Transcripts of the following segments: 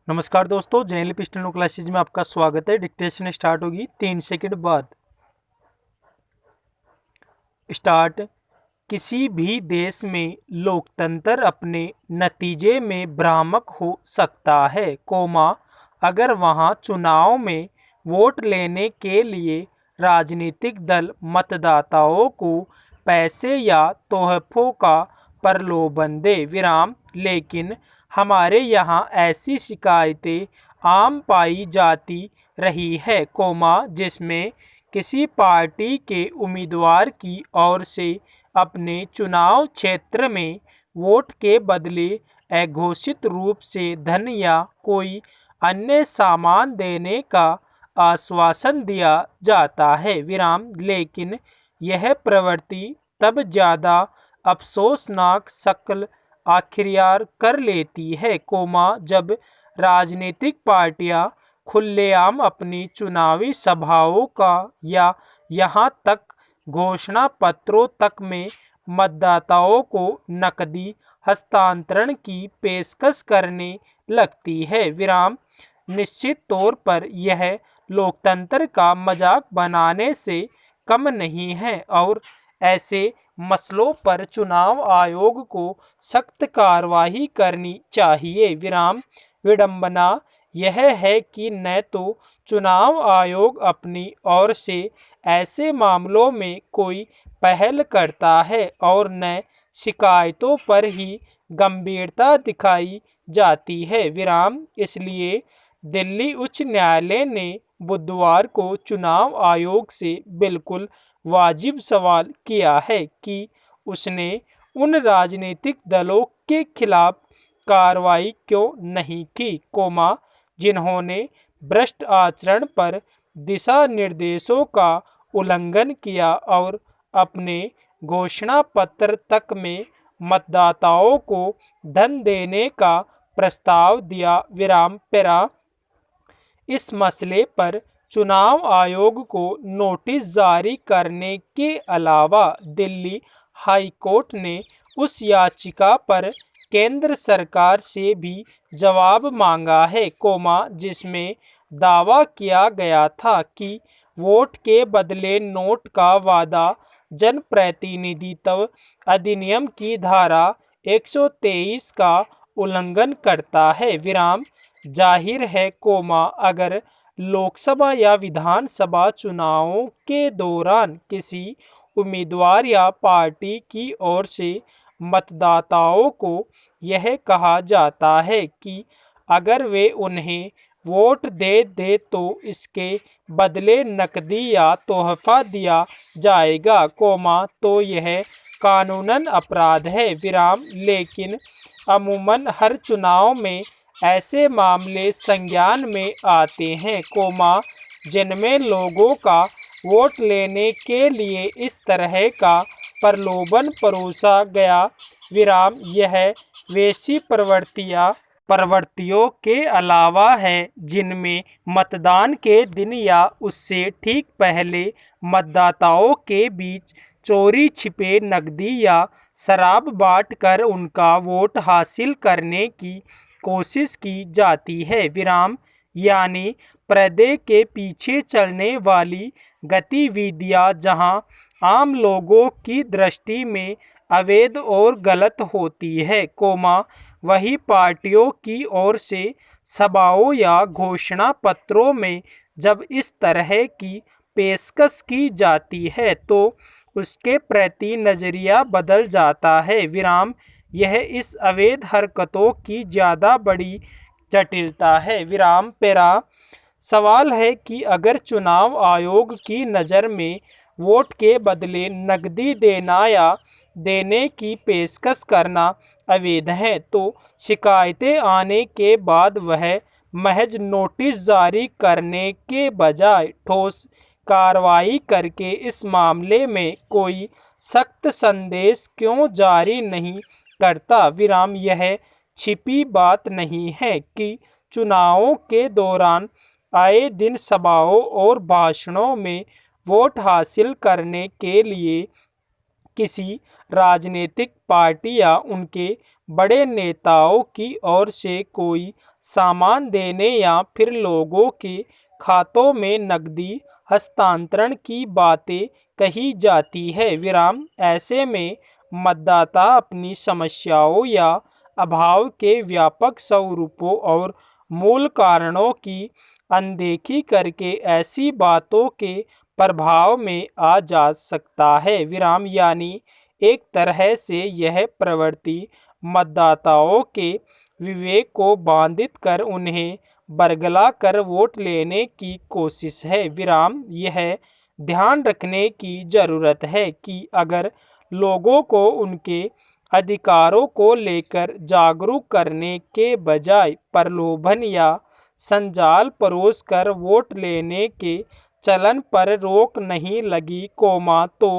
नमस्कार दोस्तों, Jain pistol classes में आपका स्वागत है। डिक्टेशन स्टार्ट होगी 3 सेकंड बाद। स्टार्ट। किसी भी देश में लोकतंत्र अपने नतीजे में भ्रामक हो सकता है, अगर वहां चुनाव में वोट लेने के लिए राजनीतिक दल मतदाताओं को पैसे या तोहफों का प्रलोभन दे, लेकिन हमारे यहाँ ऐसी शिकायतें आम पाई जाती रही है, जिसमें किसी पार्टी के उम्मीदवार की ओर से अपने चुनाव क्षेत्र में वोट के बदले अघोषित रूप से धन या कोई अन्य सामान देने का आश्वासन दिया जाता है, लेकिन यह प्रवृत्ति तब ज़्यादा अफसोसनाक शक्ल आखिर कर लेती है, जब राजनीतिक पार्टियां खुलेआम अपनी चुनावी सभाओं का या यहाँ तक घोषणा पत्रों तक में मतदाताओं को नकदी हस्तांतरण की पेशकश करने लगती है, निश्चित तौर पर यह लोकतंत्र का मजाक बनाने से कम नहीं है और ऐसे मसलों पर चुनाव आयोग को सख्त कार्रवाई करनी चाहिए। विडंबना यह है कि न तो चुनाव आयोग अपनी ओर से ऐसे मामलों में कोई पहल करता है और न शिकायतों पर ही गंभीरता दिखाई जाती है, इसलिए दिल्ली उच्च न्यायालय ने बुधवार को चुनाव आयोग से बिल्कुल वाजिब सवाल किया है कि उसने उन राजनीतिक दलों के खिलाफ कार्रवाई क्यों नहीं की, जिन्होंने भ्रष्ट आचरण पर दिशा निर्देशों का उल्लंघन किया और अपने घोषणा पत्र तक में मतदाताओं को धन देने का प्रस्ताव दिया। इस मसले पर चुनाव आयोग को नोटिस जारी करने के अलावा दिल्ली हाई कोर्ट ने उस याचिका पर केंद्र सरकार से भी जवाब मांगा है, जिसमें दावा किया गया था कि वोट के बदले नोट का वादा जनप्रतिनिधित्व अधिनियम की धारा 123 का उल्लंघन करता है। जाहिर है, अगर लोकसभा या विधानसभा चुनावों के दौरान किसी उम्मीदवार या पार्टी की ओर से मतदाताओं को यह कहा जाता है कि अगर वे उन्हें वोट दे तो इसके बदले नकदी या तोहफा दिया जाएगा, तो यह कानूनन अपराध है। लेकिन अमूमन हर चुनाव में ऐसे मामले संज्ञान में आते हैं, जिनमें लोगों का वोट लेने के लिए इस तरह का प्रलोभन परोसा गया। यह वैसी प्रवृत्तियों के अलावा है जिनमें मतदान के दिन या उससे ठीक पहले मतदाताओं के बीच चोरी छिपे नकदी या शराब बांटकर उनका वोट हासिल करने की कोशिश की जाती है, यानी पर्दे के पीछे चलने वाली गतिविधियां जहां आम लोगों की दृष्टि में अवैध और गलत होती है, वही पार्टियों की ओर से सभाओं या घोषणा पत्रों में जब इस तरह की पेशकश की जाती है तो उसके प्रति नजरिया बदल जाता है। यह इस अवैध हरकतों की ज़्यादा बड़ी जटिलता है। सवाल है कि अगर चुनाव आयोग की नज़र में वोट के बदले नकदी देना या देने की पेशकश करना अवैध है, तो शिकायतें आने के बाद वह महज नोटिस जारी करने के बजाय ठोस कार्रवाई करके इस मामले में कोई सख्त संदेश क्यों जारी नहीं करता। यह छिपी बात नहीं है कि चुनावों के दौरान आए दिन सभाओं और भाषणों में वोट हासिल करने के लिए किसी राजनीतिक पार्टी या उनके बड़े नेताओं की ओर से कोई सामान देने या फिर लोगों के खातों में नकदी हस्तांतरण की बातें कही जाती है विराम। ऐसे में मतदाता अपनी समस्याओं या अभाव के व्यापक स्वरूपों और मूल कारणों की अनदेखी करके ऐसी बातों के प्रभाव में आ जा सकता है विराम। यानी एक तरह से यह प्रवृत्ति मतदाताओं के विवेक को बाधित कर उन्हें बरगला कर वोट लेने की कोशिश है विराम। यह ध्यान रखने की जरूरत है कि अगर लोगों को उनके अधिकारों को लेकर जागरूक करने के बजाय प्रलोभन या संजाल परोस कर वोट लेने के चलन पर रोक नहीं लगी तो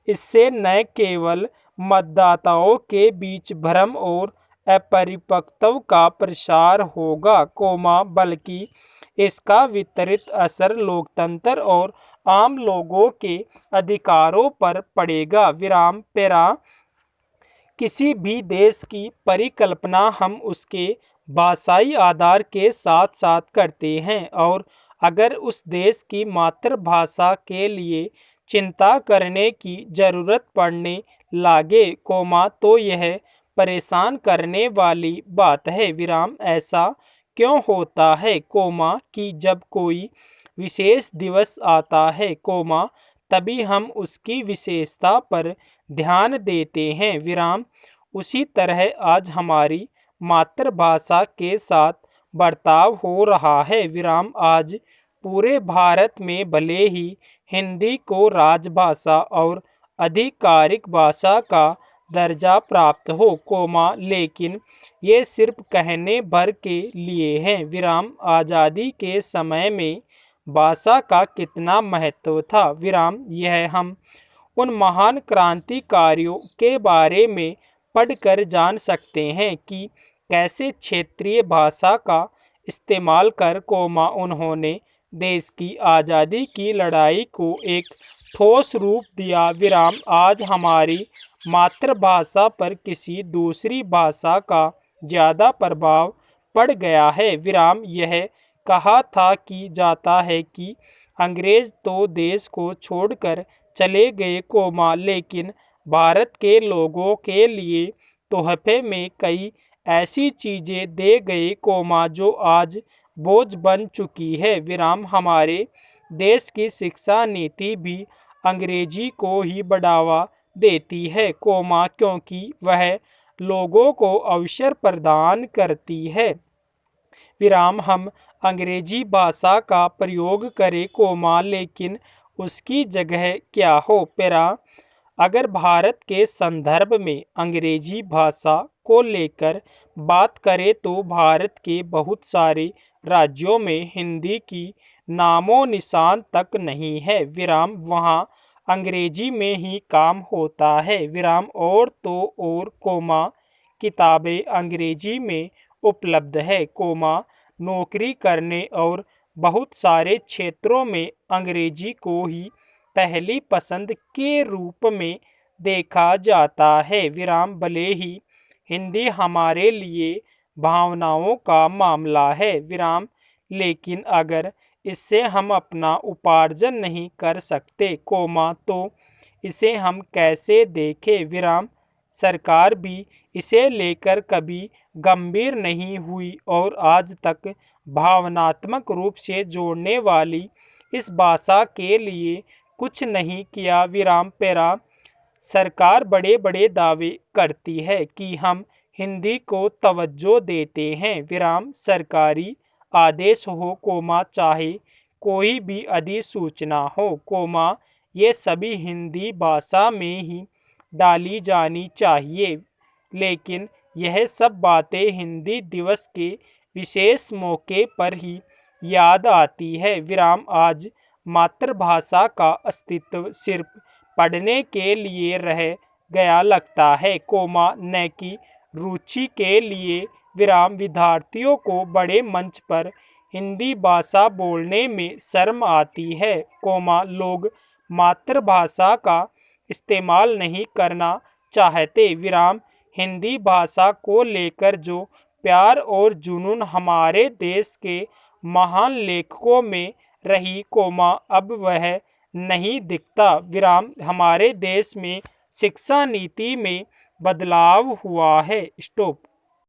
इससे न केवल मतदाताओं के बीच भ्रम और अपरिपक्वता का प्रसार होगा बल्कि इसका वितरित असर लोकतंत्र और आम लोगों के अधिकारों पर पड़ेगा विराम। पेरा किसी भी देश की परिकल्पना हम उसके भाषाई आधार के साथ साथ करते हैं और अगर उस देश की मातृभाषा के लिए चिंता करने की जरूरत पड़ने लागे तो यह परेशान करने वाली बात है विराम। ऐसा क्यों होता है कि जब कोई विशेष दिवस आता है तभी हम उसकी विशेषता पर ध्यान देते हैं विराम। उसी तरह आज हमारी मातृभाषा के साथ बर्ताव हो रहा है विराम। आज पूरे भारत में भले ही हिंदी को राजभाषा और आधिकारिक भाषा का दर्जा प्राप्त हो लेकिन ये सिर्फ कहने भर के लिए है विराम। आज़ादी के समय में भाषा का कितना महत्व था विराम यह हम उन महान क्रांतिकारियों के बारे में पढ़कर जान सकते हैं कि कैसे क्षेत्रीय भाषा का इस्तेमाल कर उन्होंने देश की आज़ादी की लड़ाई को एक ठोस रूप दिया विराम। आज हमारी मातृभाषा पर किसी दूसरी भाषा का ज़्यादा प्रभाव पड़ गया है विराम। यह कहा था कि जाता है कि अंग्रेज तो देश को छोड़कर चले गए लेकिन भारत के लोगों के लिए तोहफे में कई ऐसी चीज़ें दे गए जो आज बोझ बन चुकी है विराम। हमारे देश की शिक्षा नीति भी अंग्रेजी को ही बढ़ावा देती है क्योंकि वह लोगों को अवसर प्रदान करती है विराम। हम अंग्रेजी भाषा का प्रयोग करें लेकिन उसकी जगह क्या हो पेरा। अगर भारत के संदर्भ में अंग्रेजी भाषा को लेकर बात करें तो भारत के बहुत सारे राज्यों में हिंदी की नामो निशान तक नहीं है विराम। वहाँ अंग्रेजी में ही काम होता है विराम और किताबें अंग्रेजी में उपलब्ध है नौकरी करने और बहुत सारे क्षेत्रों में अंग्रेजी को ही पहली पसंद के रूप में देखा जाता है विराम। भले ही हिंदी हमारे लिए भावनाओं का मामला है विराम लेकिन अगर इससे हम अपना उपार्जन नहीं कर सकते तो इसे हम कैसे देखें विराम। सरकार भी इसे लेकर कभी गंभीर नहीं हुई और आज तक भावनात्मक रूप से जोड़ने वाली इस भाषा के लिए कुछ नहीं किया विराम पेरा। सरकार बड़े बड़े दावे करती है कि हम हिंदी को तवज्जो देते हैं विराम। सरकारी आदेश हो चाहे कोई भी अधिसूचना हो ये सभी हिंदी भाषा में ही डाली जानी चाहिए लेकिन यह सब बातें हिंदी दिवस के विशेष मौके पर ही याद आती है विराम। आज मातृभाषा का अस्तित्व सिर्फ पढ़ने के लिए रह गया लगता है न कि रुचि के लिए विराम। विद्यार्थियों को बड़े मंच पर हिंदी भाषा बोलने में शर्म आती है लोग मातृभाषा का इस्तेमाल नहीं करना चाहते। विराम। हिंदी भाषा को लेकर जो प्यार और जुनून हमारे देश के महान लेखकों में रही, अब वह नहीं दिखता। विराम। हमारे देश में शिक्षा नीति में बदलाव हुआ है। स्टॉप।